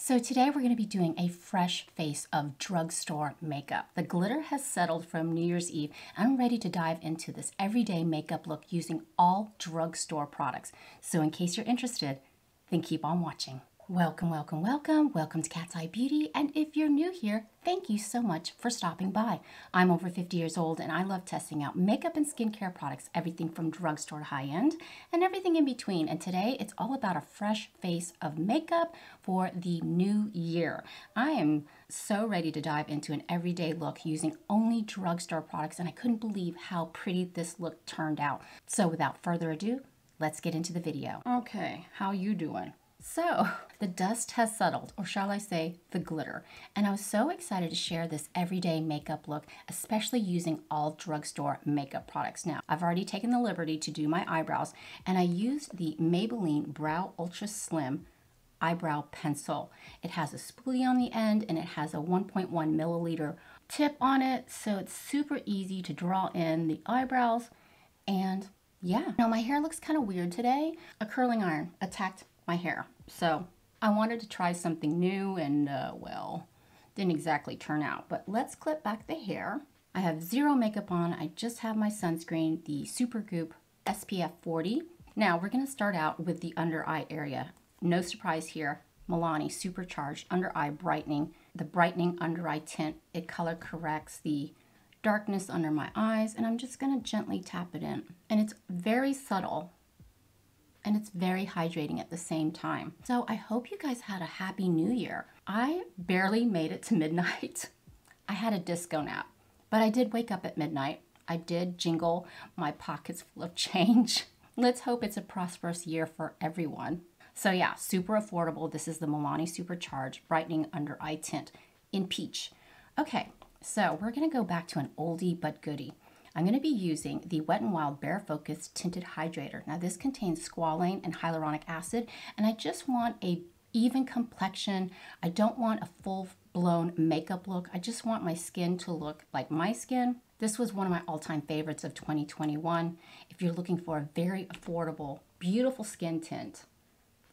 So today we're going to be doing a fresh face of drugstore makeup. The glitter has settled from New Year's Eve. I'm ready to dive into this everyday makeup look using all drugstore products. So in case you're interested, then keep on watching. Welcome, welcome, welcome. Welcome to Cat's Eye Beauty. And if you're new here, thank you so much for stopping by. I'm over 50 years old and I love testing out makeup and skincare products, everything from drugstore to high-end and everything in between. And today it's all about a fresh face of makeup for the new year. I am so ready to dive into an everyday look using only drugstore products, and I couldn't believe how pretty this look turned out. So without further ado, let's get into the video. Okay, how you doing? So the dust has settled, or shall I say the glitter, and I was so excited to share this everyday makeup look, especially using all drugstore makeup products. Now, I've already taken the liberty to do my eyebrows, and I used the Maybelline Brow Ultra Slim eyebrow pencil. It has a spoolie on the end and it has a 1.1 milliliter tip on it, so it's super easy to draw in the eyebrows. And yeah, now my hair looks kind of weird today. A curling iron attacked my hair, so I wanted to try something new, and well, didn't exactly turn out. But let's clip back the hair. I have zero makeup on. I just have my sunscreen, the Supergoop SPF 40. Now we're going to start out with the under eye area. No surprise here, Milani Supercharged Under Eye Brightening, the Brightening Under Eye Tint. It color corrects the darkness under my eyes, and I'm just going to gently tap it in. And it's very subtle, and it's very hydrating at the same time. So I hope you guys had a happy new year. I barely made it to midnight. I had a disco nap, but I did wake up at midnight. I did jingle my pockets full of change. Let's hope it's a prosperous year for everyone. So yeah, super affordable. This is the Milani Supercharged Brightening Under Eye Tint in Peach. Okay, so we're gonna go back to an oldie but goodie. I'm going to be using the Wet n Wild Bare Focus Tinted Hydrator. Now this contains squalane and hyaluronic acid, and I just want a even complexion. I don't want a full-blown makeup look. I just want my skin to look like my skin. This was one of my all-time favorites of 2021. If you're looking for a very affordable, beautiful skin tint,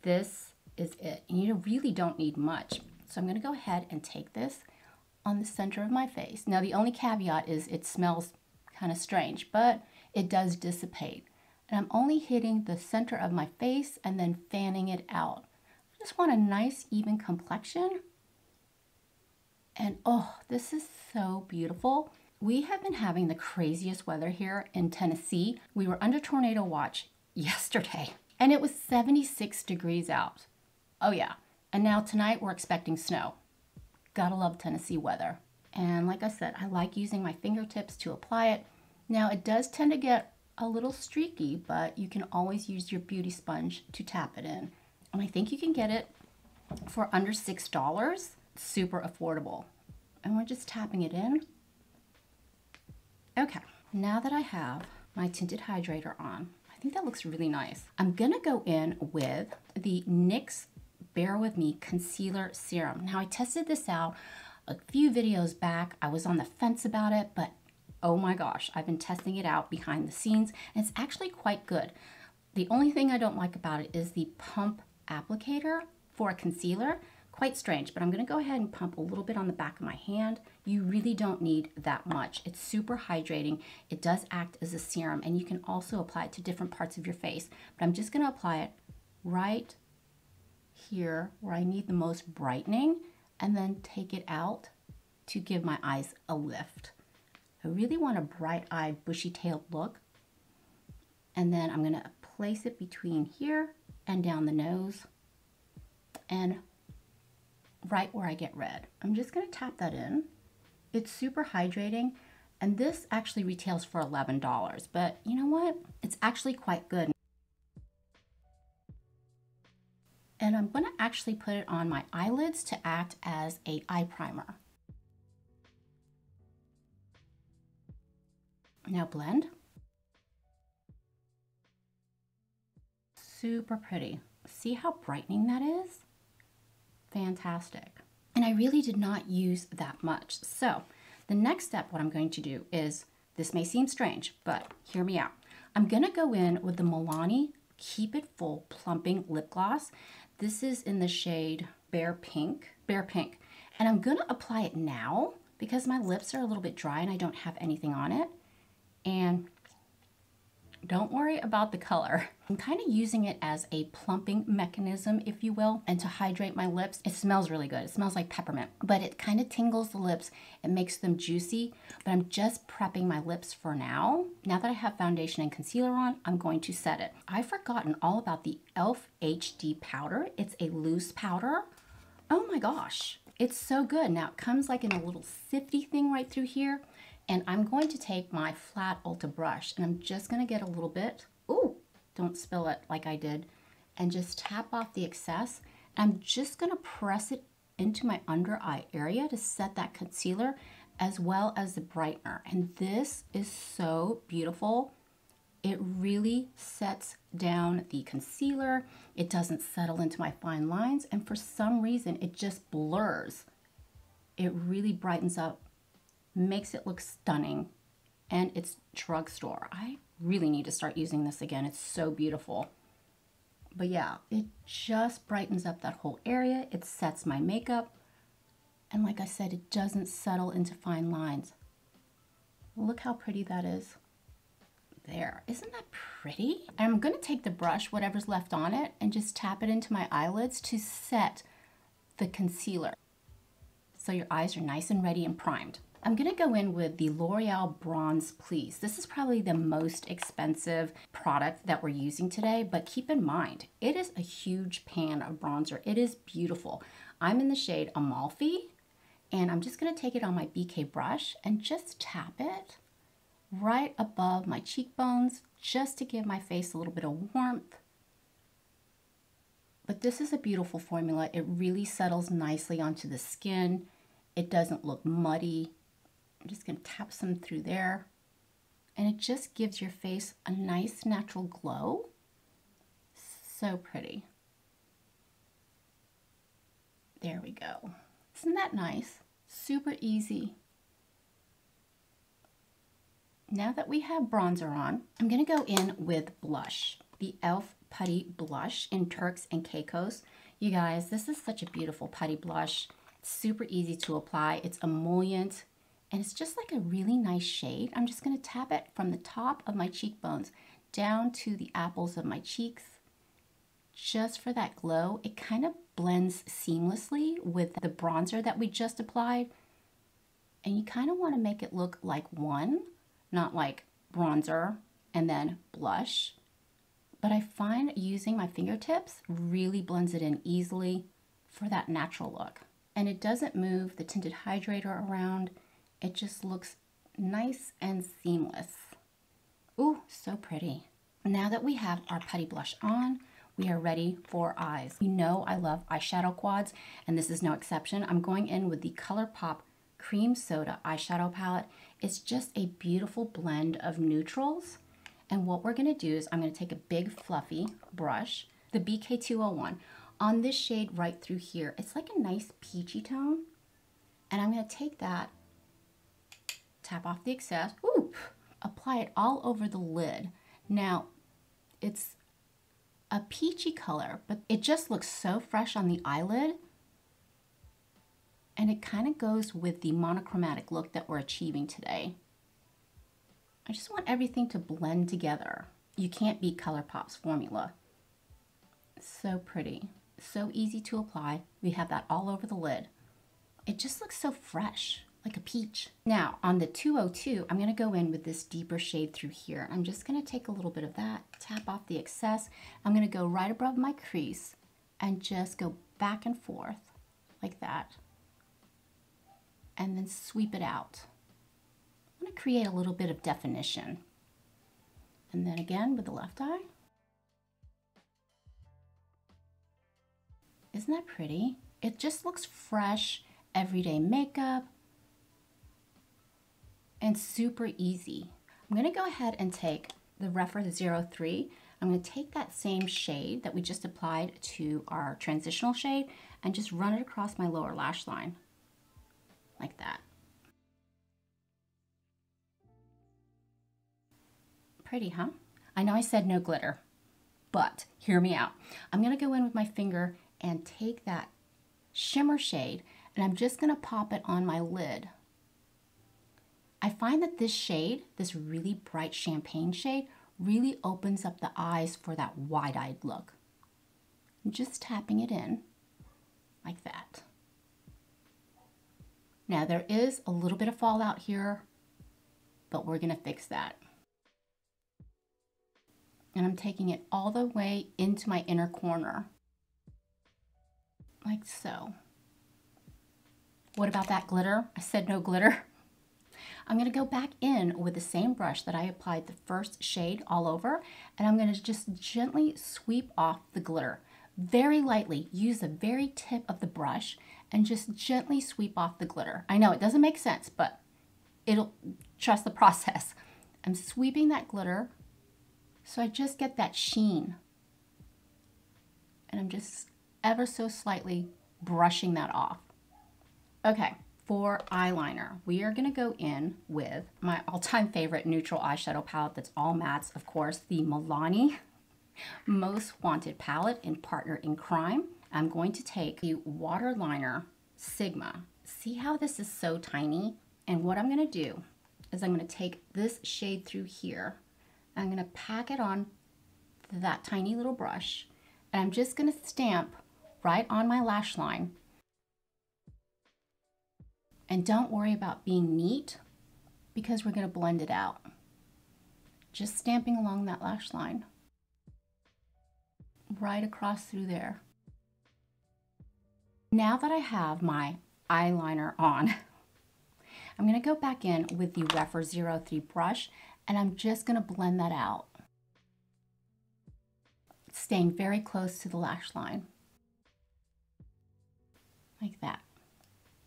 this is it. And you really don't need much. So I'm going to go ahead and take this on the center of my face. Now the only caveat is it smells kind of strange, but it does dissipate. And I'm only hitting the center of my face and then fanning it out. I just want a nice even complexion. And oh, this is so beautiful. We have been having the craziest weather here in Tennessee. We were under tornado watch yesterday and it was 76 degrees out. Oh yeah. And now tonight we're expecting snow. Gotta love Tennessee weather. And like I said, I like using my fingertips to apply it. Now it does tend to get a little streaky, but you can always use your beauty sponge to tap it in. And I think you can get it for under $6. Super affordable. And we're just tapping it in. Okay, now that I have my tinted hydrator on, I think that looks really nice. I'm gonna go in with the Nyx Bear with Me Concealer Serum. Now I tested this out a few videos back. I was on the fence about it, but oh my gosh, I've been testing it out behind the scenes, and it's actually quite good. The only thing I don't like about it is the pump applicator for a concealer. Quite strange, but I'm gonna go ahead and pump a little bit on the back of my hand. You really don't need that much. It's super hydrating. It does act as a serum, and you can also apply it to different parts of your face, but I'm just gonna apply it right here where I need the most brightening, and then take it out to give my eyes a lift. I really want a bright-eyed, bushy-tailed look. And then I'm gonna place it between here and down the nose and right where I get red. I'm just gonna tap that in. It's super hydrating, and this actually retails for $11, but you know what? It's actually quite good. And I'm going to actually put it on my eyelids to act as an eye primer. Now blend. Super pretty. See how brightening that is? Fantastic. And I really did not use that much. So the next step, what I'm going to do is, this may seem strange, but hear me out. I'm going to go in with the Milani Keep It Full Plumping Lip Gloss. This is in the shade Bear Pink. And I'm gonna apply it now because my lips are a little bit dry and I don't have anything on it. And don't worry about the color. I'm kind of using it as a plumping mechanism, if you will, and to hydrate my lips. It smells really good. It smells like peppermint, but it kind of tingles the lips. It makes them juicy, but I'm just prepping my lips for now. Now that I have foundation and concealer on, I'm going to set it. I've forgotten all about the e.l.f. HD powder. It's a loose powder. Oh my gosh, it's so good. Now it comes like in a little sifty thing right through here. And I'm going to take my flat Ulta brush and I'm just gonna get a little bit, ooh, don't spill it like I did, and just tap off the excess. I'm just gonna press it into my under eye area to set that concealer as well as the brightener. And this is so beautiful. It really sets down the concealer. It doesn't settle into my fine lines. And for some reason, it just blurs. It really brightens up, makes it look stunning, and it's drugstore. I really need to start using this again. It's so beautiful. But yeah, it just brightens up that whole area. It sets my makeup. And like I said, it doesn't settle into fine lines. Look how pretty that is. There, isn't that pretty? I'm gonna take the brush, whatever's left on it, and just tap it into my eyelids to set the concealer. So your eyes are nice and ready and primed. I'm gonna go in with the L'Oreal Bronze Please. This is probably the most expensive product that we're using today, but keep in mind, it is a huge pan of bronzer. It is beautiful. I'm in the shade Amalfi, and I'm just gonna take it on my BK brush and just tap it right above my cheekbones, just to give my face a little bit of warmth. But this is a beautiful formula. It really settles nicely onto the skin. It doesn't look muddy. I'm just gonna tap some through there. And it just gives your face a nice natural glow. So pretty. There we go. Isn't that nice? Super easy. Now that we have bronzer on, I'm gonna go in with blush. The e.l.f. Putty Blush in Turks and Caicos. You guys, this is such a beautiful putty blush. It's super easy to apply. It's emollient. And it's just like a really nice shade. I'm just gonna tap it from the top of my cheekbones down to the apples of my cheeks, just for that glow. It kind of blends seamlessly with the bronzer that we just applied. And you kind of wanna make it look like one, not like bronzer and then blush. But I find using my fingertips really blends it in easily for that natural look. And it doesn't move the tinted hydrator around. It just looks nice and seamless. Ooh, so pretty. Now that we have our putty blush on, we are ready for eyes. You know I love eyeshadow quads, and this is no exception. I'm going in with the ColourPop Cream Soda eyeshadow palette. It's just a beautiful blend of neutrals. And what we're gonna do is I'm gonna take a big fluffy brush, the BK201, on this shade right through here. It's like a nice peachy tone. And I'm gonna take that, tap off the excess, ooh, apply it all over the lid. Now, it's a peachy color, but it just looks so fresh on the eyelid. And it kind of goes with the monochromatic look that we're achieving today. I just want everything to blend together. You can't beat ColourPop's formula. So pretty, so easy to apply. We have that all over the lid. It just looks so fresh, like a peach. Now on the 202, I'm gonna go in with this deeper shade through here. I'm just gonna take a little bit of that, tap off the excess. I'm gonna go right above my crease and just go back and forth like that. And then sweep it out. I'm gonna create a little bit of definition. And then again with the left eye. Isn't that pretty? It just looks fresh, everyday makeup, and super easy. I'm gonna go ahead and take the Rephr 03. I'm gonna take that same shade that we just applied to our transitional shade and just run it across my lower lash line, like that. Pretty, huh? I know I said no glitter, but hear me out. I'm gonna go in with my finger and take that shimmer shade, and I'm just gonna pop it on my lid. I find that this shade, this really bright champagne shade, really opens up the eyes for that wide-eyed look. I'm just tapping it in like that. Now there is a little bit of fallout here, but we're gonna fix that. And I'm taking it all the way into my inner corner, like so. What about that glitter? I said no glitter. I'm gonna go back in with the same brush that I applied the first shade all over, and I'm gonna just gently sweep off the glitter. Very lightly, use the very tip of the brush and just gently sweep off the glitter. I know it doesn't make sense, but trust the process. I'm sweeping that glitter so I just get that sheen. And I'm just ever so slightly brushing that off. Okay. For eyeliner, we are gonna go in with my all-time favorite neutral eyeshadow palette that's all mattes, of course, the Milani Most Wanted palette in Partner in Crime. I'm going to take the Waterliner Sigma. See how this is so tiny? And what I'm gonna do is I'm gonna take this shade through here. I'm gonna pack it on that tiny little brush, and I'm just gonna stamp right on my lash line. And don't worry about being neat because we're going to blend it out. Just stamping along that lash line. Right across through there. Now that I have my eyeliner on, I'm going to go back in with the Rephr 03 brush, and I'm just going to blend that out. Staying very close to the lash line. Like that.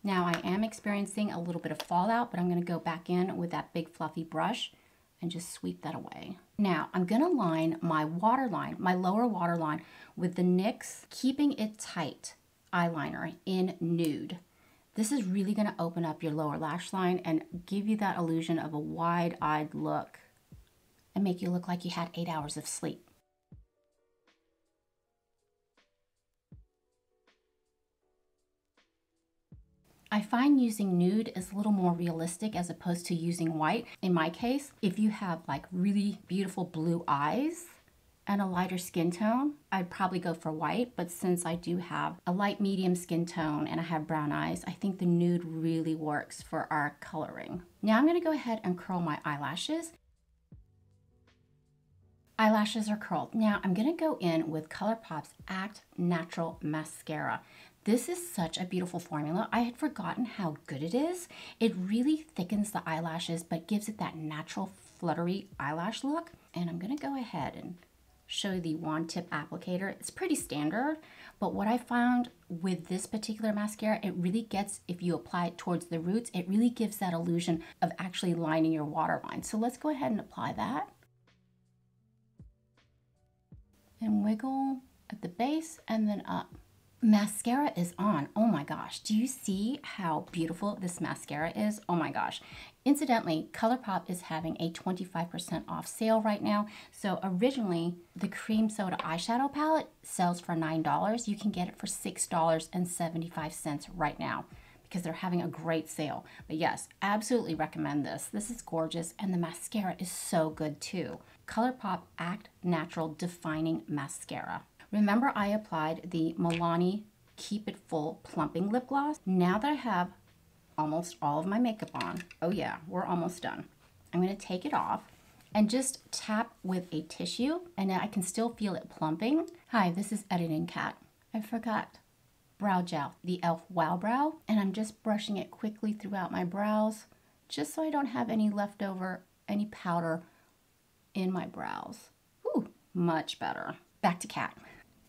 Now I am experiencing a little bit of fallout, but I'm gonna go back in with that big fluffy brush and just sweep that away. Now I'm gonna line my waterline, my lower waterline, with the NYX Keeping It Tight eyeliner in Nude. This is really gonna open up your lower lash line and give you that illusion of a wide-eyed look and make you look like you had 8 hours of sleep. I find using nude is a little more realistic as opposed to using white. In my case, if you have like really beautiful blue eyes and a lighter skin tone, I'd probably go for white, but since I do have a light medium skin tone and I have brown eyes, I think the nude really works for our coloring. Now I'm gonna go ahead and curl my eyelashes. Eyelashes are curled. Now I'm gonna go in with ColourPop's Act Natural Mascara. This is such a beautiful formula. I had forgotten how good it is. It really thickens the eyelashes, but gives it that natural fluttery eyelash look. And I'm gonna go ahead and show you the wand tip applicator. It's pretty standard, but what I found with this particular mascara, it really gets, if you apply it towards the roots, it really gives that illusion of actually lining your waterline. So let's go ahead and apply that. And wiggle at the base and then up. Mascara is on. Oh my gosh, do you see how beautiful this mascara is? Oh my gosh. Incidentally, ColourPop is having a 25% off sale right now. So originally, the Cream Soda eyeshadow palette sells for $9. You can get it for $6.75 right now because they're having a great sale. But yes, absolutely recommend this. This is gorgeous, and the mascara is so good too. ColourPop Act Natural Defining Mascara. Remember, I applied the Milani Keep It Full Plumping Lip Gloss. Now that I have almost all of my makeup on, oh yeah, we're almost done. I'm gonna take it off and just tap with a tissue, and I can still feel it plumping. Hi, this is Editing Cat. I forgot brow gel, the e.l.f. Wow Brow, and I'm just brushing it quickly throughout my brows, just so I don't have any leftover, any powder in my brows. Ooh, much better. Back to Cat.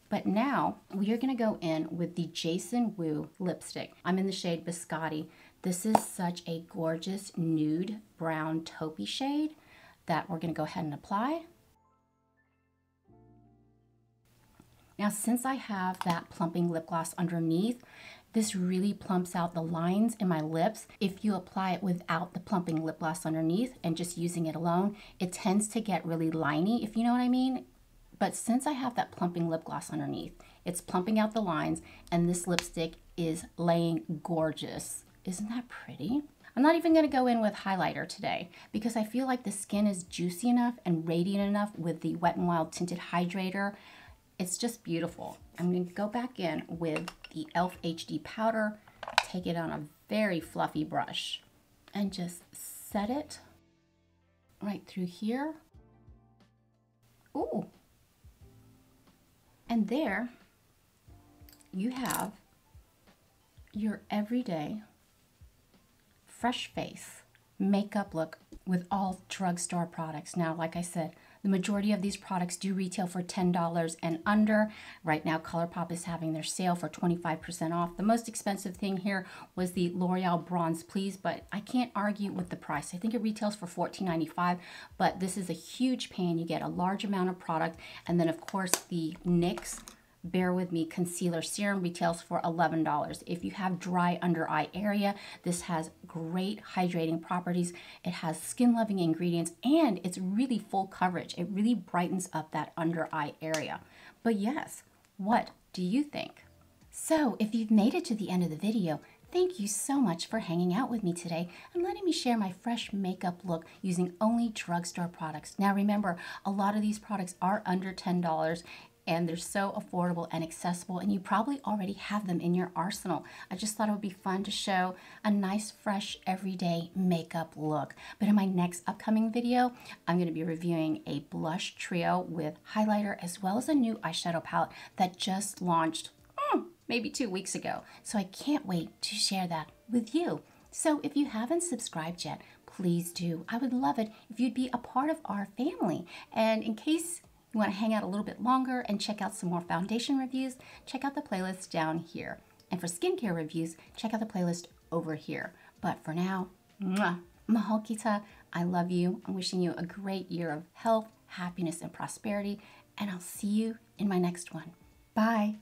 But now we are gonna go in with the Jason Wu lipstick. I'm in the shade Biscotti. This is such a gorgeous nude brown taupey shade that we're gonna go ahead and apply. Now, since I have that plumping lip gloss underneath, this really plumps out the lines in my lips. If you apply it without the plumping lip gloss underneath and just using it alone, it tends to get really liney, if you know what I mean. But since I have that plumping lip gloss underneath, It's plumping out the lines, and this lipstick is laying gorgeous. Isn't that pretty? I'm not even going to go in with highlighter today because I feel like the skin is juicy enough and radiant enough with the Wet n Wild Tinted Hydrator. It's just beautiful. I'm going to go back in with the e.l.f. HD powder, take it on a very fluffy brush, and just set it right through here. Ooh. And there you have your everyday fresh face makeup look with all drugstore products. Now, like I said, the majority of these products do retail for $10 and under. Right now, ColourPop is having their sale for 25% off. The most expensive thing here was the L'Oreal Bronze Please, but I can't argue with the price. I think it retails for $14.95, but this is a huge pan. You get a large amount of product. And then, of course, the Nyx Bear With Me Concealer Serum retails for $11. If you have dry under eye area, this has great hydrating properties. It has skin-loving ingredients, and it's really full coverage. It really brightens up that under eye area. But yes, what do you think? So if you've made it to the end of the video, thank you so much for hanging out with me today and letting me share my fresh makeup look using only drugstore products. Now remember, a lot of these products are under $10, and they're so affordable and accessible, and you probably already have them in your arsenal. I just thought it would be fun to show a nice, fresh, everyday makeup look. But in my next upcoming video, I'm going to be reviewing a blush trio with highlighter as well as a new eyeshadow palette that just launched maybe 2 weeks ago. So I can't wait to share that with you. So if you haven't subscribed yet, please do. I would love it if you'd be a part of our family. And in case you want to hang out a little bit longer and check out some more foundation reviews, check out the playlist down here. And for skincare reviews, check out the playlist over here. But for now, mahal kita, I love you. I'm wishing you a great year of health, happiness, and prosperity. And I'll see you in my next one. Bye.